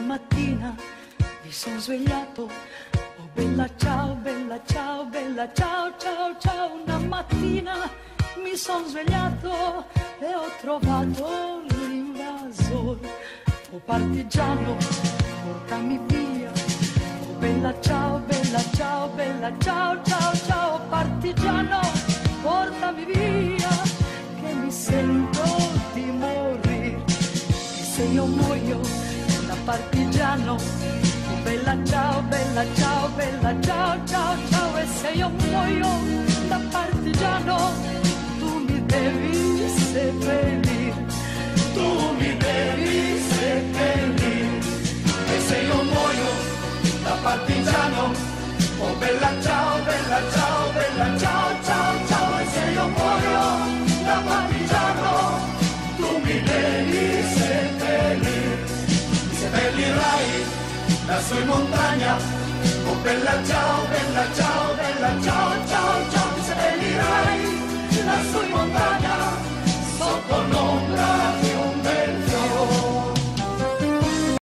Una mattina mi sono svegliato, oh bella ciao, bella ciao, bella ciao, ciao, ciao. Una mattina mi sono svegliato e ho trovato l'invasore. Oh partigiano, portami via, oh bella ciao, bella ciao, bella ciao, ciao, ciao. Partigiano, portami via, che mi sento di morire. E se io muoio da partigiano, oh bella ciao, bella ciao, bella ciao, ciao, ciao. E se io muoio da partigiano, tu mi devi seppellire, tu mi devi seppellire. E se io muoio da partigiano, oh bella ciao, bella ciao, bella ciao, ciao, ciao. E se io muoio da partigiano, tu mi devi seppellire. Mi seppellirai lassù in montagna, oh bella ciao,